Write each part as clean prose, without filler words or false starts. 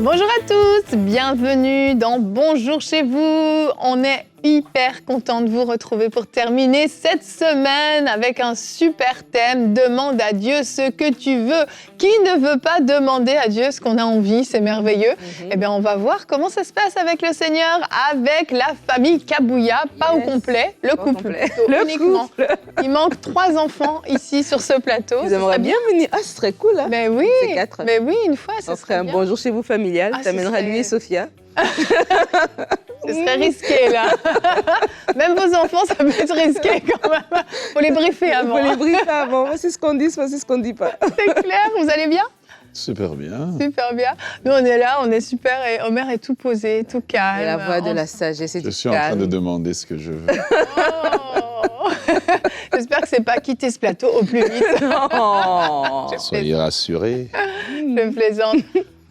Bonjour à tous, bienvenue dans Bonjour chez vous. On est hyper content de vous retrouver pour terminer cette semaine avec un super thème. Demande à Dieu ce que tu veux. Qui ne veut pas demander à Dieu ce qu'on a envie? C'est merveilleux. Eh bien, on va voir comment ça se passe avec le Seigneur, avec la famille Kabouya, pas au complet, le couple. Uniquement. Il manque 3 enfants ici sur ce plateau. Vous aimeriez bien venir? Ah, ce serait cool, hein? Mais oui, C'est 4. mais oui, une fois, ça On serait ferait un bien. bonjour chez vous familial. Ah, T'amèneras lui et Sophia. Ce serait risqué, là. Même vos enfants, ça peut être risqué quand même. Faut les briefer avant. Faut les briefer avant. Voici ce qu'on dit, voici ce qu'on dit pas. C'est clair, vous allez bien? Super bien. Super bien. Nous, on est là, on est super et Omer est tout posé, tout calme. Et la voix de la sagesse et du Je suis en train de calme. demander ce que je veux. Oh. J'espère que c'est pas quitter ce plateau au plus vite. Oh. Soyez rassurés. Je plaisante.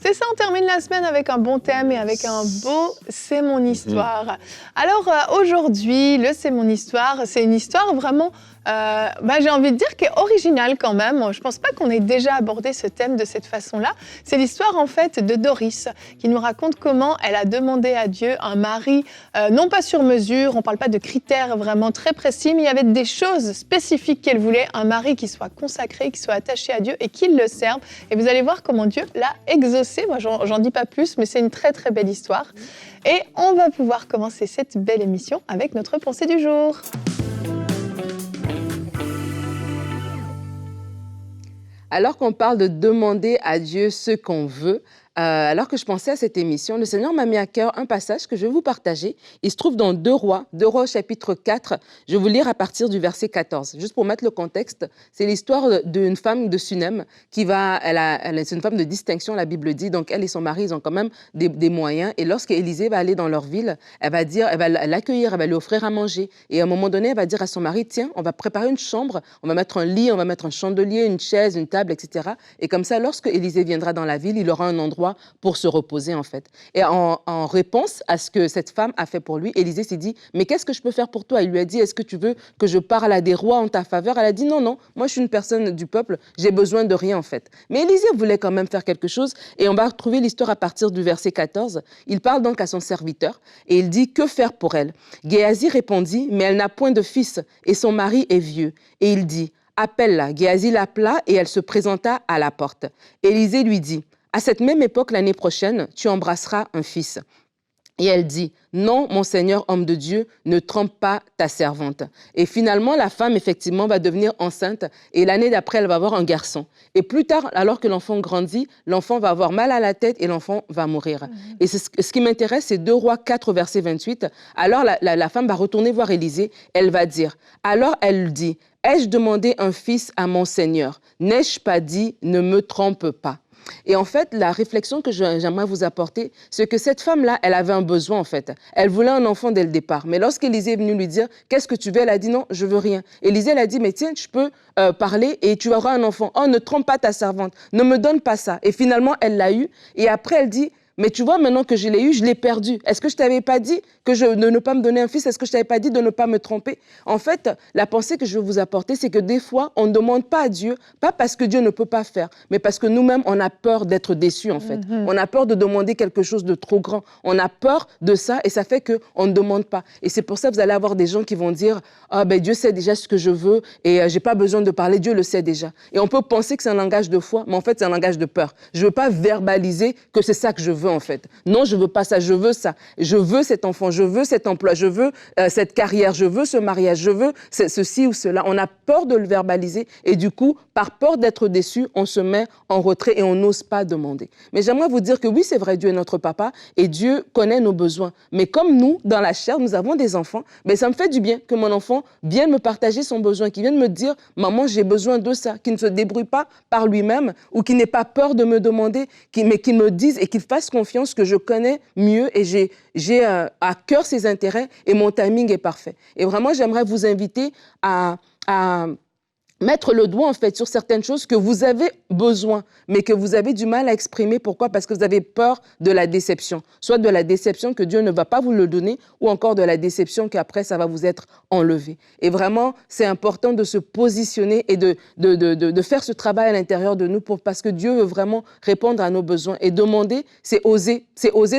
C'est ça, on termine la semaine avec un bon thème et avec un beau « C'est mon histoire ». Alors aujourd'hui, le « C'est mon histoire », c'est une histoire vraiment, j'ai envie de dire, qui est originale quand même. Je ne pense pas qu'on ait déjà abordé ce thème de cette façon-là. C'est l'histoire en fait de Doris, qui nous raconte comment elle a demandé à Dieu un mari, non pas sur mesure, on ne parle pas de critères vraiment très précis, mais il y avait des choses spécifiques qu'elle voulait, un mari qui soit consacré, qui soit attaché à Dieu et qui le serve. Et vous allez voir comment Dieu l'a exaucé. Moi, j'en dis pas plus, mais c'est une très très belle histoire. Et on va pouvoir commencer cette belle émission avec notre pensée du jour. Alors qu'on parle de demander à Dieu ce qu'on veut, alors que je pensais à cette émission, le Seigneur m'a mis à cœur un passage que je vais vous partager. Il se trouve dans 2 Rois au chapitre 4. Je vais vous lire à partir du verset 14. Juste pour mettre le contexte, c'est l'histoire d'une femme de Sunem c'est une femme de distinction, la Bible dit. Donc elle et son mari, ils ont quand même des moyens. Et lorsqu'Élisée va aller dans leur ville, elle va l'accueillir, elle va lui offrir à manger. Et à un moment donné, elle va dire à son mari, tiens, on va préparer une chambre, on va mettre un lit, on va mettre un chandelier, une chaise, une table, etc. Et comme ça, lorsque Élisée viendra dans la ville, il aura un endroit pour se reposer en fait. Et en réponse à ce que cette femme a fait pour lui, Élisée s'est dit, mais qu'est-ce que je peux faire pour toi? Il lui a dit, est-ce que tu veux que je parle à des rois en ta faveur? Elle a dit, non, non, moi je suis une personne du peuple, j'ai besoin de rien en fait. Mais Élisée voulait quand même faire quelque chose et on va retrouver l'histoire à partir du verset 14. Il parle donc à son serviteur et il dit, que faire pour elle? Géasi répondit, mais elle n'a point de fils et son mari est vieux. Et il dit, appelle-la. Géasi l'appela et elle se présenta à la porte. Élisée lui dit, à cette même époque, l'année prochaine, tu embrasseras un fils. Et elle dit, non, mon Seigneur, homme de Dieu, ne trompe pas ta servante. Et finalement, la femme, effectivement, va devenir enceinte. Et l'année d'après, elle va avoir un garçon. Et plus tard, alors que l'enfant grandit, l'enfant va avoir mal à la tête et l'enfant va mourir. Et ce qui m'intéresse, c'est 2 Rois 4, verset 28. Alors, la femme va retourner voir Élisée. Elle va dire, alors elle dit, ai-je demandé un fils à mon Seigneur? N'ai-je pas dit, ne me trompe pas? Et en fait, la réflexion que j'aimerais vous apporter, c'est que cette femme-là, elle avait un besoin en fait. Elle voulait un enfant dès le départ. Mais lorsqu'Élisée est venue lui dire, qu'est-ce que tu veux? Elle a dit, non, je veux rien. Élisée, elle a dit, mais tiens, je peux parler et tu auras un enfant. Oh, ne trompe pas ta servante, ne me donne pas ça. Et finalement, elle l'a eu. Et après, elle dit, mais tu vois, maintenant que je l'ai eu, je l'ai perdu. Est-ce que je t'avais pas dit de ne pas me donner un fils? Est-ce que je t'avais pas dit de ne pas me tromper? En fait, la pensée que je veux vous apporter, c'est que des fois, on ne demande pas à Dieu, pas parce que Dieu ne peut pas faire, mais parce que nous-mêmes, on a peur d'être déçus, en fait. On a peur de demander quelque chose de trop grand. On a peur de ça et ça fait qu'on ne demande pas. Et c'est pour ça que vous allez avoir des gens qui vont dire, ah ben Dieu sait déjà ce que je veux et j'ai pas besoin de parler, Dieu le sait déjà. Et on peut penser que c'est un langage de foi, mais en fait, c'est un langage de peur. Je veux pas verbaliser que c'est ça que je veux, en fait. Non, je veux pas ça, je veux ça. Je veux cet enfant, je veux cet emploi, je veux cette carrière, je veux ce mariage, je veux ceci ou cela. On a peur de le verbaliser et du coup, par peur d'être déçu, on se met en retrait et on n'ose pas demander. Mais j'aimerais vous dire que oui, c'est vrai, Dieu est notre papa et Dieu connaît nos besoins. Mais comme nous, dans la chair, nous avons des enfants, mais ça me fait du bien que mon enfant vienne me partager son besoin, qu'il vienne me dire, maman, j'ai besoin de ça, qu'il ne se débrouille pas par lui-même ou qu'il n'ait pas peur de me demander, mais qu'il me dise et qu'il fasse confiance que je connais mieux et j'ai à cœur ses intérêts et mon timing est parfait. Et vraiment, j'aimerais vous inviter à mettre le doigt en fait sur certaines choses que vous avez besoin, mais que vous avez du mal à exprimer. Pourquoi? Parce que vous avez peur de la déception. Soit de la déception que Dieu ne va pas vous le donner, ou encore de la déception qu'après ça va vous être enlevé. Et vraiment, c'est important de se positionner et de faire ce travail à l'intérieur de nous parce que Dieu veut vraiment répondre à nos besoins. Et demander, c'est oser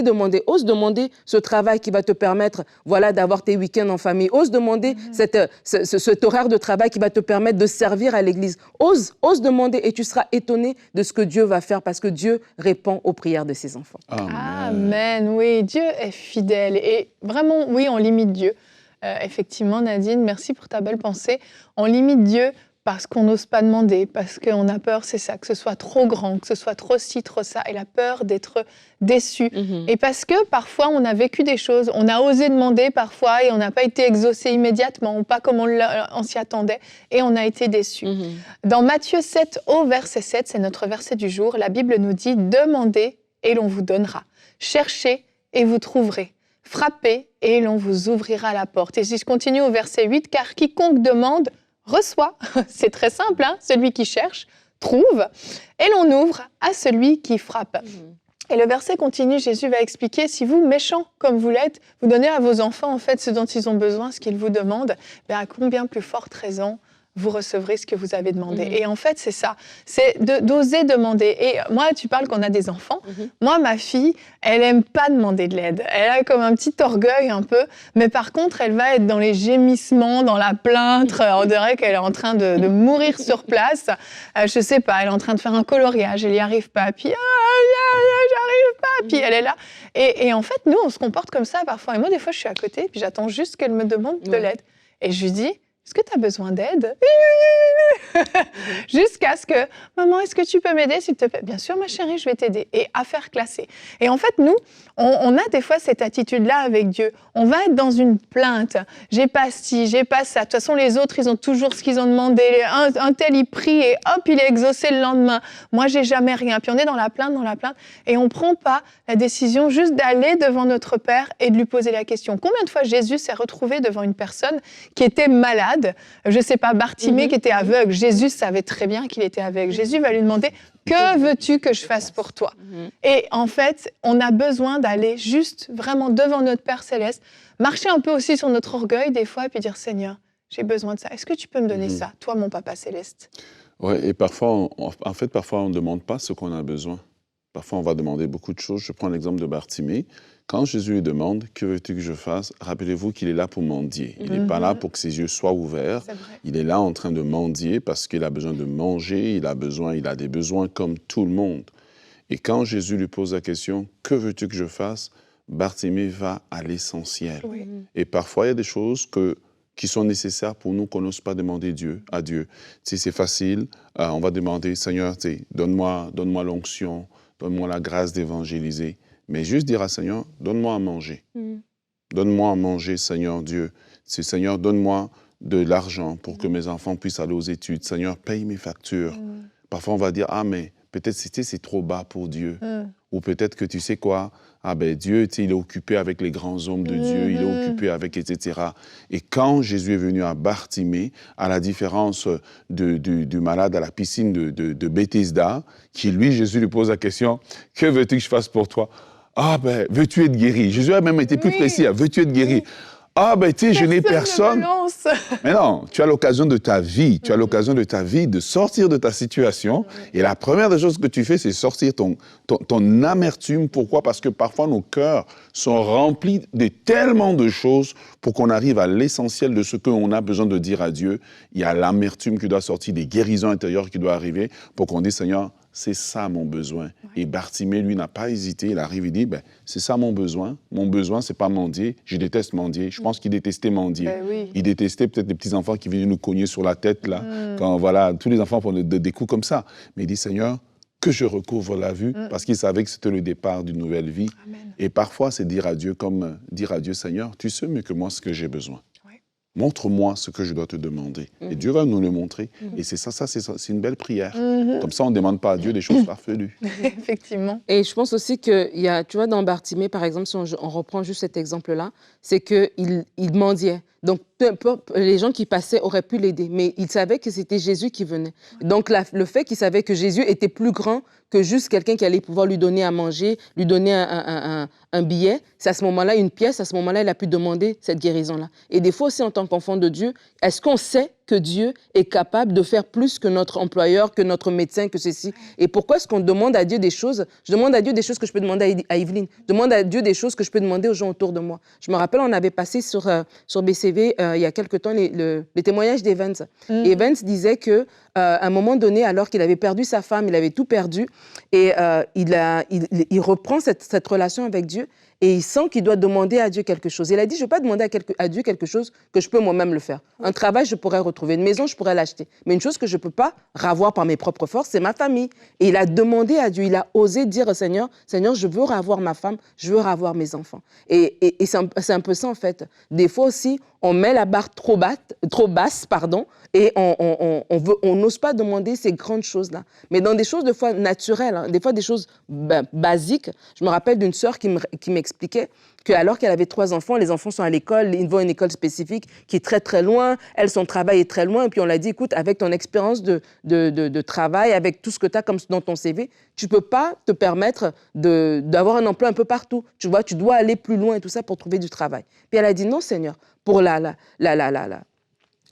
demander. Ose demander ce travail qui va te permettre, voilà, d'avoir tes week-ends en famille. Ose demander cet horaire de travail qui va te permettre de servir à l'église. Ose demander et tu seras étonné de ce que Dieu va faire parce que Dieu répond aux prières de ses enfants. Amen. Amen, oui, Dieu est fidèle et vraiment, oui, on limite Dieu. Effectivement, Nadine, merci pour ta belle pensée. On limite Dieu parce qu'on n'ose pas demander, parce qu'on a peur, c'est ça, que ce soit trop grand, que ce soit trop ci, trop ça, et la peur d'être déçu. Et parce que parfois, on a vécu des choses, on a osé demander parfois et on n'a pas été exaucé immédiatement, ou pas comme on s'y attendait, et on a été déçu. Dans Matthieu 7, au verset 7, c'est notre verset du jour, la Bible nous dit « Demandez et l'on vous donnera. Cherchez et vous trouverez. Frappez et l'on vous ouvrira la porte. » Et si je continue au verset 8, « Car quiconque demande, reçoit. » C'est très simple, hein? Celui qui cherche, trouve. Et l'on ouvre à celui qui frappe. Et le verset continue, Jésus va expliquer, si vous, méchants comme vous l'êtes, vous donnez à vos enfants en fait ce dont ils ont besoin, ce qu'ils vous demandent, ben à combien plus forte raison vous recevrez ce que vous avez demandé. Et en fait, c'est ça, c'est d'oser demander. Et moi, tu parles qu'on a des enfants. Moi, ma fille, elle aime pas demander de l'aide. Elle a comme un petit orgueil un peu, mais par contre, elle va être dans les gémissements, dans la plainte. On dirait qu'elle est en train de mourir sur place. Je sais pas, elle est en train de faire un coloriage, elle n'y arrive pas. Puis, j'arrive pas. Puis, elle est là. Et en fait, nous, on se comporte comme ça parfois. Et moi, des fois, je suis à côté, puis j'attends juste qu'elle me demande de l'aide. Et je lui dis, est-ce que tu as besoin d'aide? Jusqu'à ce que, maman, est-ce que tu peux m'aider, s'il te plaît? Bien sûr, ma chérie, je vais t'aider. Et affaire classée. Et en fait, nous, on a des fois cette attitude-là avec Dieu. On va être dans une plainte. J'ai pas ci, j'ai pas ça. De toute façon, les autres, ils ont toujours ce qu'ils ont demandé. Un tel, il prie et hop, il est exaucé le lendemain. Moi, j'ai jamais rien. Puis on est dans la plainte. Et on prend pas la décision juste d'aller devant notre Père et de lui poser la question. Combien de fois Jésus s'est retrouvé devant une personne qui était malade? Je sais pas, Bartimée qui était aveugle. Jésus savait très bien qu'il était aveugle. Jésus va lui demander, que veux-tu que je fasse pour toi? Et en fait, on a besoin d'aller juste vraiment devant notre Père Céleste, marcher un peu aussi sur notre orgueil des fois, et puis dire, Seigneur, j'ai besoin de ça. Est-ce que tu peux me donner ça, toi, mon Papa Céleste? Ouais, et parfois, parfois, on ne demande pas ce qu'on a besoin. Parfois, on va demander beaucoup de choses. Je prends l'exemple de Bartimée. Quand Jésus lui demande « Que veux-tu que je fasse ?» Rappelez-vous qu'il est là pour mendier. Il n'est pas là pour que ses yeux soient ouverts. Il est là en train de mendier parce qu'il a besoin de manger, il a des besoins comme tout le monde. Et quand Jésus lui pose la question « Que veux-tu que je fasse ?» Bartimée va à l'essentiel. Et parfois, il y a des choses qui sont nécessaires pour nous qu'on n'ose pas demander à Dieu. Si c'est facile, on va demander « Seigneur, donne-moi l'onction, donne-moi la grâce d'évangéliser. » Mais juste dire à Seigneur, donne-moi à manger. Donne-moi à manger, Seigneur Dieu. Seigneur, donne-moi de l'argent pour que mes enfants puissent aller aux études. Seigneur, paye mes factures. Parfois, on va dire, ah, mais peut-être c'est trop bas pour Dieu. Ou peut-être que tu sais quoi, ah ben Dieu, il est occupé avec les grands hommes de Dieu, il est occupé avec, etc. Et quand Jésus est venu à Bartimée, à la différence du malade à la piscine de Bethesda, qui lui, Jésus lui pose la question, que veux-tu que je fasse pour toi? Ah ben, veux-tu être guéri? Jésus a même été plus précis, veux-tu être guéri? Ah ben, tu sais, je n'ai personne. Mais non, tu as l'occasion de ta vie, de sortir de ta situation. Et la première des choses que tu fais, c'est sortir ton amertume. Pourquoi? Parce que parfois, nos cœurs sont remplis de tellement de choses pour qu'on arrive à l'essentiel de ce qu'on a besoin de dire à Dieu. Il y a l'amertume qui doit sortir, des guérisons intérieures qui doivent arriver pour qu'on dise, Seigneur, c'est ça mon besoin. Et Bartimée, lui, n'a pas hésité. Il arrive, il dit, ben, c'est ça mon besoin. Mon besoin, c'est pas mendier. Je déteste mendier. Je pense qu'il détestait mendier. Il détestait peut-être les petits-enfants qui venaient nous cogner sur la tête, là. Quand, voilà, tous les enfants font des coups comme ça. Mais il dit, Seigneur, que je recouvre la vue, parce qu'il savait que c'était le départ d'une nouvelle vie. Et parfois, c'est dire à Dieu, Seigneur, tu sais mieux que moi ce que j'ai besoin. Montre-moi ce que je dois te demander. Et Dieu va nous le montrer. Et c'est ça, c'est une belle prière. Comme ça, on ne demande pas à Dieu des choses farfelues. Effectivement. Et je pense aussi qu'il y a, tu vois, dans Bartimée, par exemple, si on reprend juste cet exemple-là, c'est qu'il mendiait. Donc, peu importe, les gens qui passaient auraient pu l'aider, mais il savait que c'était Jésus qui venait. Donc, le fait qu'il savait que Jésus était plus grand que juste quelqu'un qui allait pouvoir lui donner à manger, lui donner un billet, c'est à ce moment-là, une pièce, à ce moment-là, il a pu demander cette guérison-là. Et des fois aussi, en tant qu'enfant de Dieu, est-ce qu'on sait que Dieu est capable de faire plus que notre employeur, que notre médecin, que ceci? Et pourquoi est-ce qu'on demande à Dieu des choses? Je demande à Dieu des choses que je peux demander à Evelyne. Je demande à Dieu des choses que je peux demander aux gens autour de moi. Je me rappelle, on avait passé sur BCV il y a quelque temps les témoignages d'Evans. Evans disait que à un moment donné, alors qu'il avait perdu sa femme, il avait tout perdu, et il reprend cette relation avec Dieu, et il sent qu'il doit demander à Dieu quelque chose. Il a dit, je ne vais pas demander à Dieu quelque chose que je peux moi-même le faire. Un travail, je pourrais retrouver. Une maison, je pourrais l'acheter. Mais une chose que je ne peux pas ravoir par mes propres forces, c'est ma famille. Et il a demandé à Dieu, il a osé dire au Seigneur, Seigneur, je veux ravoir ma femme, je veux ravoir mes enfants. Et c'est un peu ça, en fait. Des fois aussi, on met la barre trop basse, et on n'ose pas demander ces grandes choses-là. Mais dans des choses, des fois, naturelles, des fois, des choses basiques. Je me rappelle d'une sœur qui m'expliquait qu'alors qu'elle avait 3 enfants, les enfants sont à l'école, ils vont à une école spécifique qui est très, très loin. Elle, son travail est très loin. Et puis, on l'a dit, écoute, avec ton expérience de travail, avec tout ce que tu as comme dans ton CV, tu ne peux pas te permettre d'avoir un emploi un peu partout. Tu vois, tu dois aller plus loin et tout ça pour trouver du travail. Puis, elle a dit, non, Seigneur, pour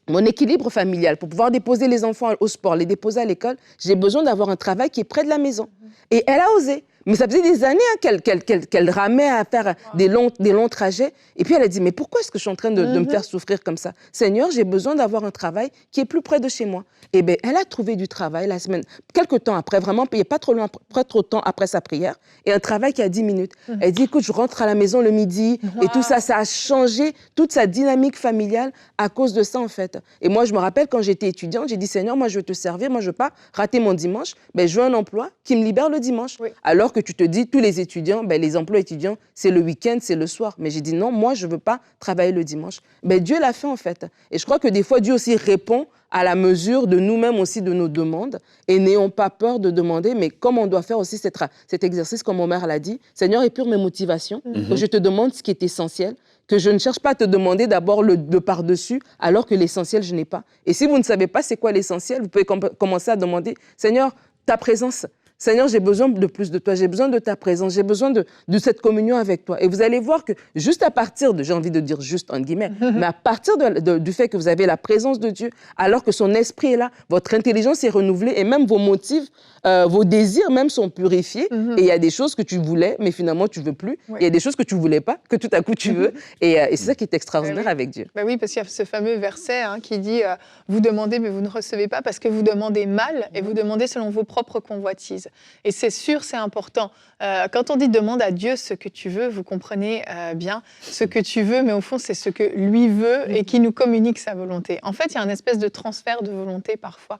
mon équilibre familial, pour pouvoir déposer les enfants au sport, les déposer à l'école, j'ai besoin d'avoir un travail qui est près de la maison. Et elle a osé. Mais ça faisait des années qu'elle ramait à faire des longs trajets. Et puis elle a dit, mais pourquoi est-ce que je suis en train de me faire souffrir comme ça? Seigneur, j'ai besoin d'avoir un travail qui est plus près de chez moi. Et bien, elle a trouvé du travail la semaine, quelques temps après, vraiment, il n'y a pas trop de temps après sa prière, et un travail qui a 10 minutes. Elle dit, écoute, je rentre à la maison le midi, et tout ça, ça a changé toute sa dynamique familiale à cause de ça, en fait. Et moi, je me rappelle, quand j'étais étudiante, j'ai dit, Seigneur, moi, je veux te servir, moi, je ne veux pas rater mon dimanche, ben, je veux un emploi qui me libère le dimanche. Oui. Alors que tu te dis, tous les étudiants, ben, les emplois étudiants, c'est le week-end, c'est le soir. Mais j'ai dit, non, moi, je ne veux pas travailler le dimanche. Ben, Dieu l'a fait, en fait. Et je crois que des fois, Dieu aussi répond à la mesure de nous-mêmes aussi, de nos demandes. Et n'ayons pas peur de demander, mais comme on doit faire aussi cet exercice, comme mon mère l'a dit, Seigneur, épure mes motivations, que je te demande ce qui est essentiel, que je ne cherche pas à te demander d'abord le par-dessus, alors que l'essentiel, je n'ai pas. Et si vous ne savez pas c'est quoi l'essentiel, vous pouvez commencer à demander, Seigneur, ta présence. Seigneur, j'ai besoin de plus de toi, j'ai besoin de ta présence, j'ai besoin de cette communion avec toi. Et vous allez voir que juste à partir de, j'ai envie de dire juste entre guillemets, mais à partir du fait que vous avez la présence de Dieu, alors que son esprit est là, votre intelligence est renouvelée et même vos motifs, vos désirs même sont purifiés. Et il y a des choses que tu voulais, mais finalement tu ne veux plus. Il y a des choses que tu ne voulais pas, que tout à coup tu veux. Et c'est ça qui est extraordinaire avec Dieu. Ben oui, parce qu'il y a ce fameux verset qui dit vous demandez, mais vous ne recevez pas parce que vous demandez mal et vous demandez selon vos propres convoitises. Et c'est sûr, c'est important. Quand on dit demande à Dieu ce que tu veux, vous comprenez bien ce que tu veux, mais au fond, c'est ce que lui veut et qui nous communique sa volonté. En fait, il y a une espèce de transfert de volonté parfois.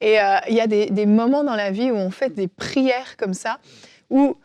Et il y a des moments dans la vie où on fait des prières comme ça, où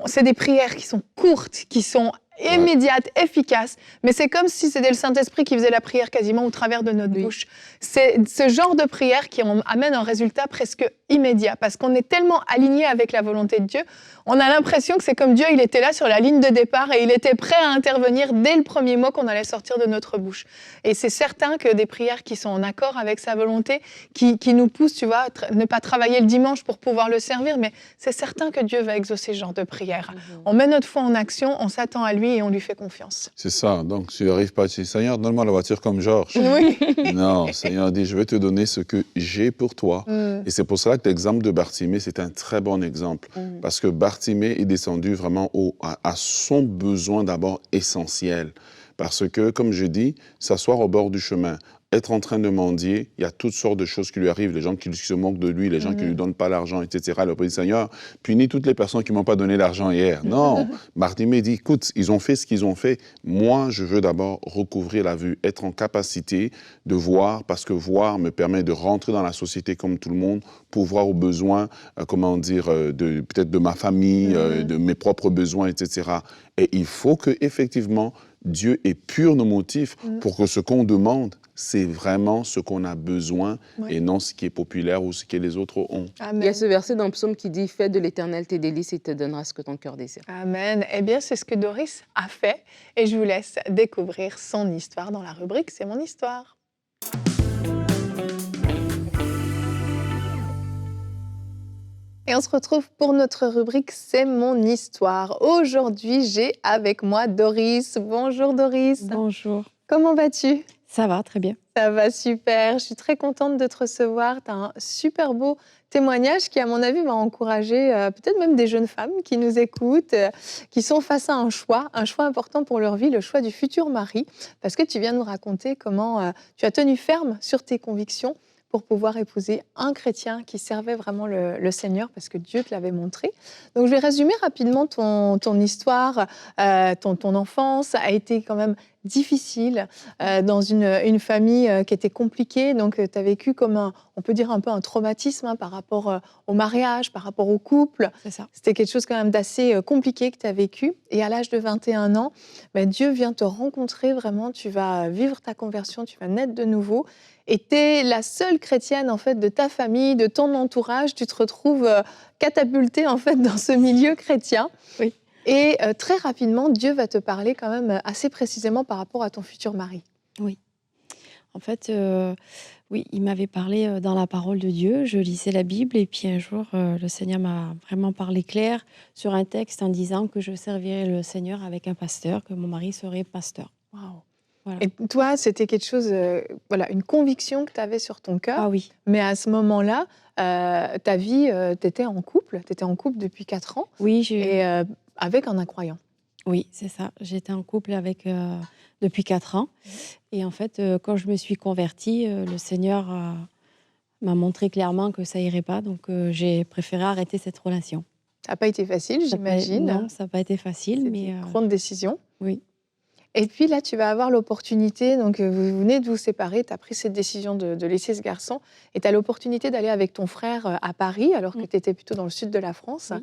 c'est des prières qui sont courtes, qui sont immédiate, efficace, mais c'est comme si c'était le Saint-Esprit qui faisait la prière quasiment au travers de notre bouche. C'est ce genre de prière qui amène un résultat presque immédiat, parce qu'on est tellement aligné avec la volonté de Dieu, on a l'impression que c'est comme Dieu, il était là sur la ligne de départ et il était prêt à intervenir dès le premier mot qu'on allait sortir de notre bouche. Et c'est certain que des prières qui sont en accord avec sa volonté, qui nous poussent, tu vois, ne pas travailler le dimanche pour pouvoir le servir, mais c'est certain que Dieu va exaucer ce genre de prière. On met notre foi en action, on s'attend à lui et on lui fait confiance. C'est ça. Donc, tu n'arrives pas à dire, Seigneur, donne-moi la voiture comme Georges. Oui. Non, Seigneur dit, je vais te donner ce que j'ai pour toi. Et c'est pour cela que l'exemple de Bartimée, c'est un très bon exemple. Parce que Bartimée est descendu vraiment à son besoin d'abord essentiel. Parce que, comme je dis, s'asseoir au bord du chemin, être en train de mendier, il y a toutes sortes de choses qui lui arrivent, les gens qui se moquent de lui, les gens qui ne lui donnent pas l'argent, etc. Le président Seigneur, punis toutes les personnes qui ne m'ont pas donné l'argent hier. Non, Bartimée dit, écoute, ils ont fait ce qu'ils ont fait. Moi, je veux d'abord recouvrir la vue, être en capacité de voir, parce que voir me permet de rentrer dans la société comme tout le monde, pour voir aux besoins, peut-être de ma famille, de mes propres besoins, etc. Et il faut qu'effectivement, Dieu épure nos motifs pour que ce qu'on demande, c'est vraiment ce qu'on a besoin Ouais. et non ce qui est populaire ou ce que les autres ont. Il y a Amen. ce verset dans le psaume qui dit « Fais de l'Éternel tes délices, il te donnera ce que ton cœur désire. Amen. Eh bien, c'est ce que Doris a fait. Et je vous laisse découvrir son histoire dans la rubrique C'est mon histoire. Et on se retrouve pour notre rubrique C'est mon histoire. Aujourd'hui, j'ai avec moi Doris. Bonjour Doris. Bonjour. Comment vas-tu? Ça va, très bien. Ça va super. Je suis très contente de te recevoir. Tu as un super beau témoignage qui, à mon avis, va encourager peut-être même des jeunes femmes qui nous écoutent, qui sont face à un choix important pour leur vie, le choix du futur mari. Parce que tu viens nous raconter comment tu as tenu ferme sur tes convictions pour pouvoir épouser un chrétien qui servait vraiment le Seigneur parce que Dieu te l'avait montré. Donc, je vais résumer rapidement ton histoire. Ton enfance a été quand même difficile dans une famille qui était compliquée. Donc, tu as vécu comme on peut dire un peu un traumatisme par rapport au mariage, par rapport au couple. C'est ça. C'était quelque chose quand même d'assez compliqué que tu as vécu. Et à l'âge de 21 ans, Dieu vient te rencontrer vraiment. Tu vas vivre ta conversion, tu vas naître de nouveau. Et tu es la seule chrétienne en fait, de ta famille, de ton entourage. Tu te retrouves catapultée en fait, dans ce milieu chrétien. Oui. Et très rapidement, Dieu va te parler quand même assez précisément par rapport à ton futur mari. Oui. En fait, oui, il m'avait parlé dans la parole de Dieu. Je lisais la Bible et puis un jour, le Seigneur m'a vraiment parlé clair sur un texte en disant que je servirais le Seigneur avec un pasteur, que mon mari serait pasteur. Waouh. Voilà. Et toi, c'était quelque chose, une conviction que tu avais sur ton cœur. Ah oui, Mais à ce moment-là, ta vie, tu étais en couple. Tu étais en couple depuis 4 ans oui, et avec un incroyant. oui, c'est ça. J'étais en couple avec depuis 4 ans. Et en fait, quand je me suis convertie, le Seigneur m'a montré clairement que ça irait pas. Donc, j'ai préféré arrêter cette relation. Ça n'a pas été facile, Ça a pas- j'imagine. Non, ça n'a pas été facile, C'était mais une grande décision. oui. Et puis là, tu vas avoir l'opportunité, donc vous venez de vous séparer, tu as pris cette décision de laisser ce garçon, et tu as l'opportunité d'aller avec ton frère à Paris, alors que tu étais plutôt dans le sud de la France. Oui.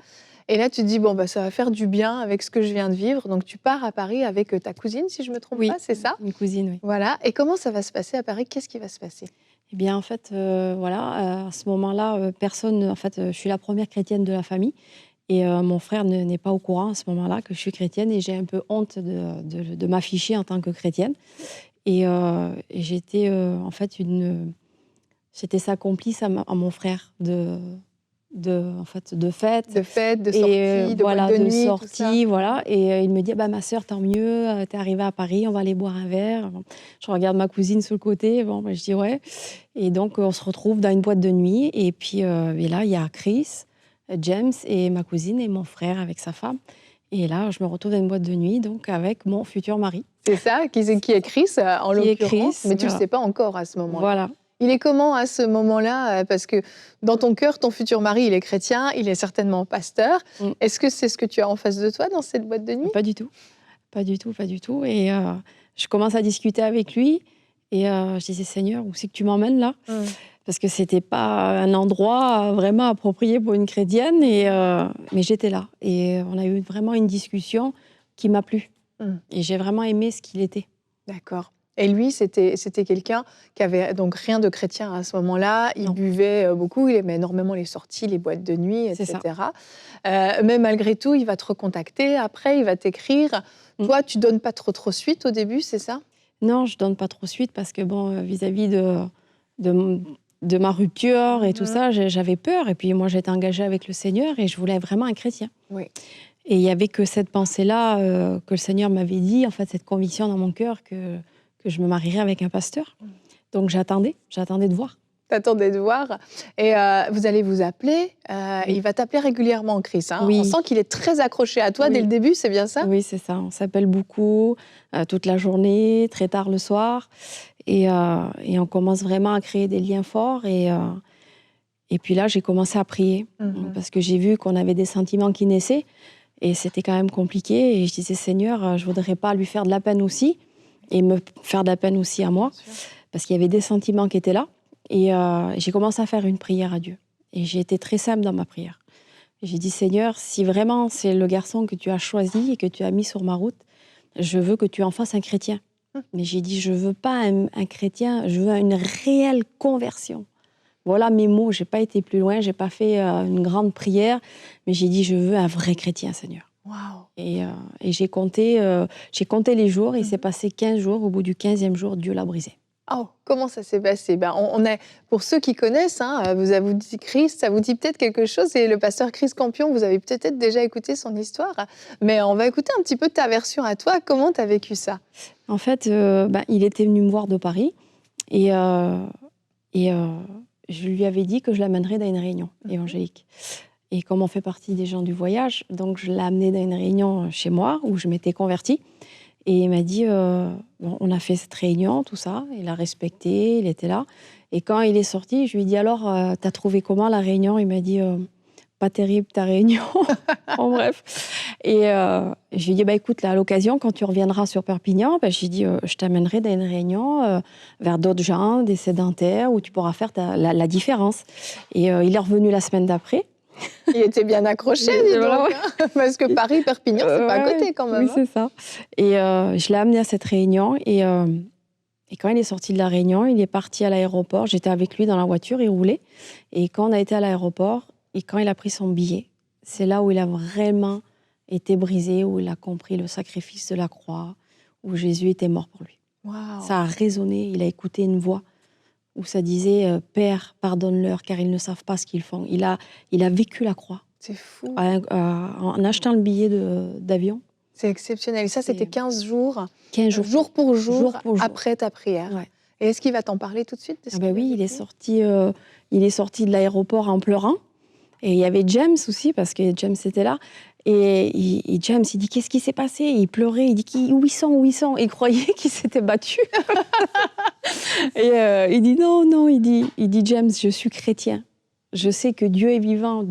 Et là, tu te dis, ça va faire du bien avec ce que je viens de vivre. Donc tu pars à Paris avec ta cousine, si je ne me trompe Oui, pas, c'est ça? une cousine, oui. Voilà. Et comment ça va se passer à Paris? Qu'est-ce qui va se passer? Eh bien, en fait, à ce moment-là, personne. En fait, je suis la première chrétienne de la famille. Et mon frère n'est pas au courant à ce moment-là que je suis chrétienne. Et j'ai un peu honte de m'afficher en tant que chrétienne. Et j'étais, en fait, j'étais sa complice à mon frère en fait, de fête. De fête, de Et sortie, de voilà, boîte de de nuit, tout sortie, ça. voilà. Et il me dit, ma sœur, tant mieux, t'es arrivée à Paris, on va aller boire un verre. Bon, je regarde ma cousine sur le côté, je dis ouais. Et donc, on se retrouve dans une boîte de nuit. Et puis, et là, il y a Chris, James et ma cousine et mon frère avec sa femme. Et là, je me retrouve dans une boîte de nuit, donc avec mon futur mari. C'est ça, qui est Chris, en Qui est l'occurrence, Chris, mais tu ne le voilà. sais pas encore à ce moment-là. Voilà. Il est comment à ce moment-là? Parce que dans ton cœur, ton futur mari, il est chrétien, il est certainement pasteur. Mm. Est-ce que c'est ce que tu as en face de toi dans cette boîte de nuit? Pas du tout. Pas du tout, pas du tout. Et je commence à discuter avec lui. Et je disais, Seigneur, où c'est que tu m'emmènes là? Parce que c'était pas un endroit vraiment approprié pour une chrétienne. Mais j'étais là. Et on a eu vraiment une discussion qui m'a plu. Et j'ai vraiment aimé ce qu'il était. D'accord. Et lui, c'était quelqu'un qui avait donc rien de chrétien à ce moment-là. Il Non. buvait beaucoup, il aimait énormément les sorties, les boîtes de nuit, C'est etc. Mais malgré tout, il va te recontacter. Après, il va t'écrire. Toi, tu donnes pas trop suite au début, c'est ça? Non, je donne pas trop suite parce que vis-à-vis de ma rupture et tout ça, j'avais peur. Et puis moi, j'étais engagée avec le Seigneur et je voulais vraiment un chrétien. Oui. Et il y avait que cette pensée-là que le Seigneur m'avait dit, en fait, cette conviction dans mon cœur que je me marierais avec un pasteur. Donc j'attendais de voir. T'attendais de voir. Et vous allez vous appeler. Oui. Il va t'appeler régulièrement, Chris. Hein. Oui. On sent qu'il est très accroché à toi Oui. dès le début, c'est bien ça? Oui, c'est ça. On s'appelle beaucoup, toute la journée, très tard le soir. Et on commence vraiment à créer des liens forts. Et puis là, j'ai commencé à prier. Parce que j'ai vu qu'on avait des sentiments qui naissaient. Et c'était quand même compliqué. Et je disais, Seigneur, je ne voudrais pas lui faire de la peine aussi. Et me faire de la peine aussi à moi. Parce qu'il y avait des sentiments qui étaient là. Et j'ai commencé à faire une prière à Dieu. Et j'ai été très simple dans ma prière. J'ai dit, Seigneur, si vraiment c'est le garçon que tu as choisi et que tu as mis sur ma route, je veux que tu en fasses un chrétien. Mais j'ai dit, je ne veux pas un chrétien, je veux une réelle conversion. Voilà mes mots, je n'ai pas été plus loin, je n'ai pas fait une grande prière, mais j'ai dit, je veux un vrai chrétien, Seigneur. Wow. Et j'ai compté les jours, il s'est passé 15 jours, au bout du 15e jour, Dieu l'a brisé. Oh, comment ça s'est passé? On est, pour ceux qui connaissent, hein, vous dit Christ, ça vous dit peut-être quelque chose. Et le pasteur Chris Campion, vous avez peut-être déjà écouté son histoire. Mais on va écouter un petit peu ta version à toi. Comment tu as vécu ça? En fait, il était venu me voir de Paris. Et je lui avais dit que je l'amènerais dans une réunion évangélique. Et comme on fait partie des gens du voyage, donc je l'ai amené dans une réunion chez moi où je m'étais convertie. Et il m'a dit, on a fait cette réunion, tout ça, il a respecté, il était là. Et quand il est sorti, je lui ai dit, alors, t'as trouvé comment la réunion? Il m'a dit, pas terrible ta réunion. En bref. Et je lui ai dit, écoute, là, à l'occasion, quand tu reviendras sur Perpignan, je lui ai dit, je t'amènerai dans une réunion vers d'autres gens, des sédentaires, où tu pourras faire la différence. Et il est revenu la semaine d'après. Il était bien accroché, dis donc, hein, parce que Paris, Perpignan, c'est pas à côté quand même. Oui, c'est ça. Et je l'ai amené à cette réunion. Et quand il est sorti de la réunion, il est parti à l'aéroport. J'étais avec lui dans la voiture, il roulait. Et quand on a été à l'aéroport, et quand il a pris son billet, c'est là où il a vraiment été brisé, où il a compris le sacrifice de la croix, où Jésus était mort pour lui. Wow. Ça a résonné, il a écouté une voix où ça disait « Père, pardonne-leur, car ils ne savent pas ce qu'ils font ». Il a vécu la croix. C'est fou. En achetant le billet d'avion. C'est exceptionnel. Et ça, c'était 15 jours. 15 jours. Jour pour jour, après ta prière. Ouais. Et est-ce qu'il va t'en parler tout de suite? Oui, il est sorti de l'aéroport en pleurant. Et il y avait James aussi, parce que James était là. Et James, il dit, qu'est-ce qui s'est passé? Il pleurait, il dit, où ils sont? Il croyait qu'il s'était battu. Et il dit, non, il dit, James, je suis chrétien. Je sais que Dieu est vivant.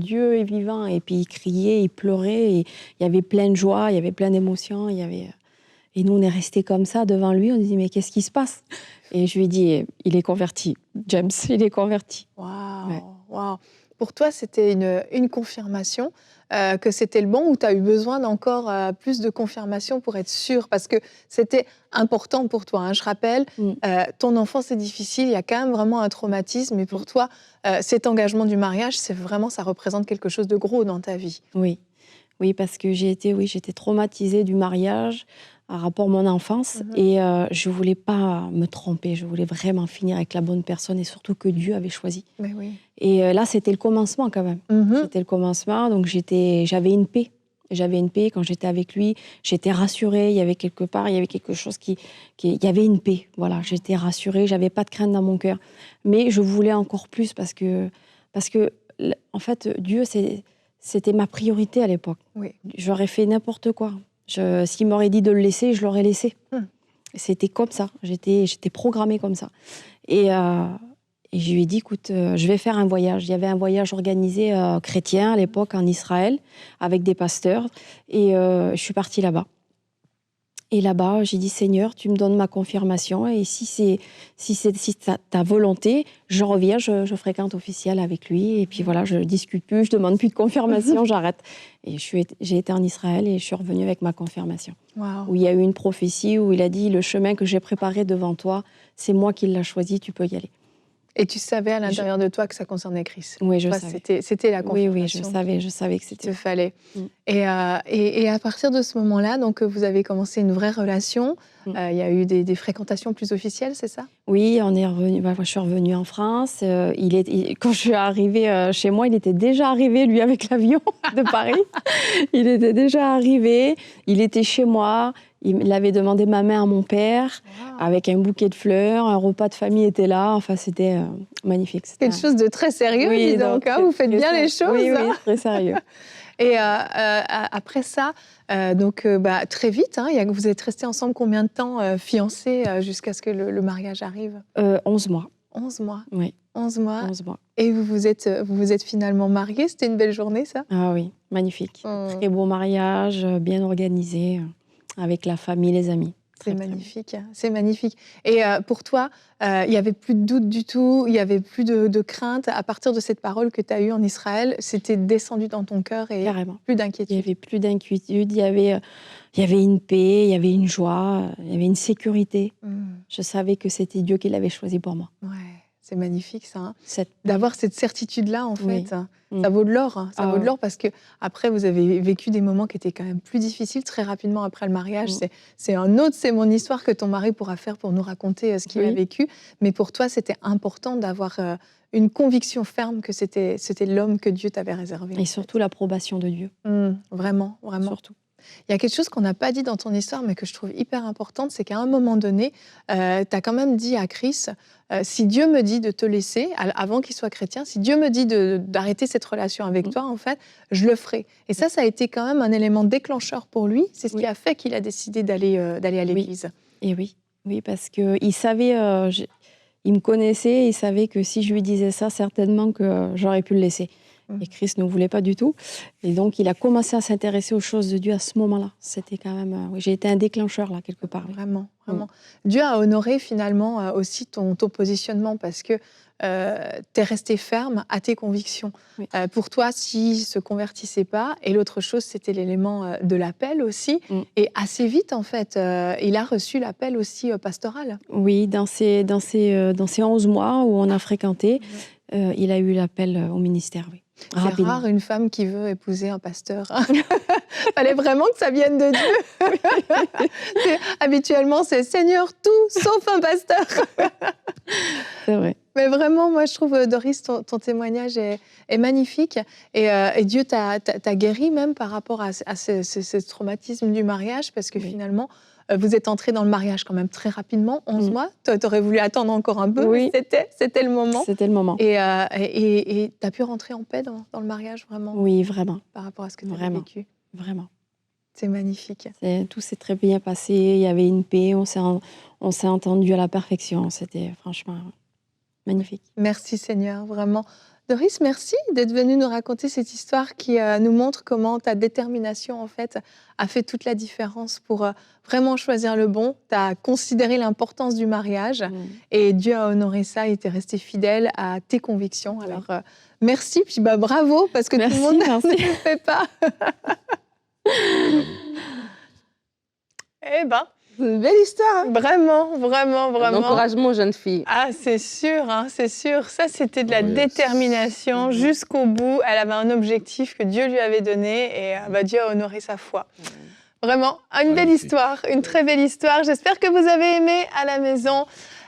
Et puis il criait, il pleurait, et il y avait plein de joie, il y avait plein d'émotions. Et nous, on est restés comme ça devant lui, on dit, mais qu'est-ce qui se passe? Et je lui ai dit, il est converti, James, il est converti. Waouh, Ouais. waouh. Pour toi, c'était une confirmation que c'était le bon, ou tu as eu besoin d'encore plus de confirmation pour être sûre? Parce que c'était important pour toi, hein. Je rappelle, ton enfance est difficile, il y a quand même vraiment un traumatisme. Et pour toi, cet engagement du mariage, ça représente quelque chose de gros dans ta vie. Oui, parce que j'étais traumatisée du mariage par rapport à mon enfance. Et je ne voulais pas me tromper, je voulais vraiment finir avec la bonne personne, et surtout que Dieu avait choisi. Mais oui. Et là, c'était le commencement quand même. C'était le commencement, donc j'avais une paix. J'avais une paix quand j'étais avec lui. J'étais rassurée, il y avait quelque chose il y avait une paix. Voilà, j'étais rassurée, j'avais pas de crainte dans mon cœur. Mais je voulais encore plus parce que en fait, Dieu, c'était ma priorité à l'époque. Oui. J'aurais fait n'importe quoi. S'il m'aurait dit de le laisser, je l'aurais laissé. C'était comme ça. J'étais programmée comme ça. Et je lui ai dit, écoute, je vais faire un voyage. Il y avait un voyage organisé chrétien à l'époque en Israël avec des pasteurs. Et je suis partie là-bas. Et là-bas, j'ai dit, Seigneur, tu me donnes ma confirmation. Et si c'est ta volonté, je reviens, je fréquente officiel avec lui. Et puis voilà, je ne discute plus, je ne demande plus de confirmation, j'arrête. Et j'ai été en Israël et je suis revenue avec ma confirmation. Wow. Où il y a eu une prophétie, où il a dit, le chemin que j'ai préparé devant toi, c'est moi qui l'ai choisi, tu peux y aller. Et tu savais à l'intérieur de toi que ça concernait Chris? Oui, je savais. C'était la confirmation. Oui, je savais que c'était. Il te fallait. Et à partir de ce moment-là, donc vous avez commencé une vraie relation. Il y a eu des fréquentations plus officielles, c'est ça? Oui, on est revenu. Je suis revenue en France. Quand je suis arrivée chez moi, il était déjà arrivé, lui, avec l'avion de Paris. Il était déjà arrivé. Il était chez moi. Il avait demandé ma main à mon père, avec un bouquet de fleurs, un repas de famille était là. Enfin, c'était magnifique. C'était quelque chose de très sérieux, dis donc. Vous faites bien les choses. Oui, très sérieux. Et après ça, très vite, vous êtes restés ensemble combien de temps, fiancés, jusqu'à ce que le mariage arrive? 11 mois. 11 mois. Oui. 11 mois. 11 mois. Et vous vous êtes finalement mariés? C'était une belle journée, ça? Ah oui, magnifique. Très beau mariage, bien organisé, avec la famille, les amis. C'est magnifique, c'est magnifique. Et pour toi, il n'y avait plus de doute du tout, il n'y avait plus de crainte. À partir de cette parole que tu as eue en Israël, c'était descendu dans ton cœur et carrément. Plus d'inquiétude. Il n'y avait plus d'inquiétude, il y avait il y avait une paix, il y avait une joie, il y avait une sécurité. Je savais que c'était Dieu qui l'avait choisi pour moi. Ouais, c'est magnifique ça. Hein. Cette... D'avoir cette certitude-là, en Oui. fait, ça vaut de l'or. Hein. Ça vaut de l'or parce que après, vous avez vécu des moments qui étaient quand même plus difficiles très rapidement après le mariage. C'est un autre, c'est mon histoire que ton mari pourra faire pour nous raconter ce qu'il a vécu. Mais pour toi, c'était important d'avoir une conviction ferme que c'était l'homme que Dieu t'avait réservé. Et surtout l'approbation de Dieu. Vraiment, vraiment. Surtout. Il y a quelque chose qu'on n'a pas dit dans ton histoire, mais que je trouve hyper importante, c'est qu'à un moment donné, tu as quand même dit à Chris, si Dieu me dit de te laisser, avant qu'il soit chrétien, si Dieu me dit d'arrêter cette relation avec toi, en fait, je le ferai. Et ça a été quand même un élément déclencheur pour lui. C'est ce qui a fait qu'il a décidé d'aller à l'église. Et oui, parce qu'il savait, il me connaissait, il savait que si je lui disais ça, certainement que j'aurais pu le laisser. Et Chris ne voulait pas du tout. Et donc, il a commencé à s'intéresser aux choses de Dieu à ce moment-là. C'était quand même... j'ai été un déclencheur, là, quelque part. Vraiment, vraiment. Dieu a honoré, finalement, aussi ton positionnement parce que tu es resté ferme à tes convictions. Pour toi, s'il ne se convertissait pas, et l'autre chose, c'était l'élément de l'appel aussi. Et assez vite, en fait, il a reçu l'appel aussi pastoral. Oui, dans ces 11 mois où on a fréquenté, il a eu l'appel au ministère, oui. C'est rare une femme qui veut épouser un pasteur. Fallait vraiment que ça vienne de Dieu. Habituellement, c'est Seigneur tout sauf un pasteur. C'est vrai. Mais vraiment, moi, je trouve, Doris, ton témoignage est magnifique. Et Dieu t'a guéri même par rapport à ce traumatisme du mariage, parce que finalement, vous êtes entrés dans le mariage quand même très rapidement, 11 mois. Tu aurais voulu attendre encore un peu, mais c'était le moment. C'était le moment. Et tu as pu rentrer en paix dans le mariage, vraiment? Oui, vraiment. Par rapport à ce que tu as vécu? Vraiment. C'est magnifique. Tout s'est très bien passé. Il y avait une paix. On s'est entendu à la perfection. C'était franchement magnifique. Merci Seigneur, vraiment. Doris, merci d'être venue nous raconter cette histoire qui nous montre comment ta détermination, en fait, a fait toute la différence pour vraiment choisir le bon. Tu as considéré l'importance du mariage et Dieu a honoré ça et tu es resté fidèle à tes convictions. Alors, merci, puis bravo, parce que tout le monde ne le fait pas. Eh ben, c'est une belle histoire. Hein. Vraiment, vraiment, vraiment. Un encouragement aux jeunes filles. Ah, c'est sûr, hein, c'est sûr. Ça, c'était de la détermination jusqu'au bout. Elle avait un objectif que Dieu lui avait donné et Dieu a honoré sa foi. Vraiment, une belle histoire, une très belle histoire. J'espère que vous avez aimé à la maison.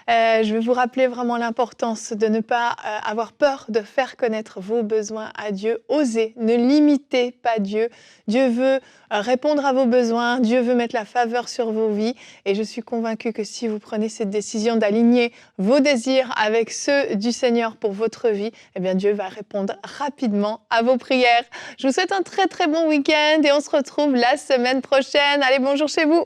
Je vais vous rappeler vraiment l'importance de ne pas avoir peur de faire connaître vos besoins à Dieu. Osez, ne limitez pas Dieu. Dieu veut répondre à vos besoins, Dieu veut mettre la faveur sur vos vies. Et je suis convaincue que si vous prenez cette décision d'aligner vos désirs avec ceux du Seigneur pour votre vie, eh bien Dieu va répondre rapidement à vos prières. Je vous souhaite un très très bon week-end et on se retrouve la semaine prochaine. Allez, bonjour chez vous.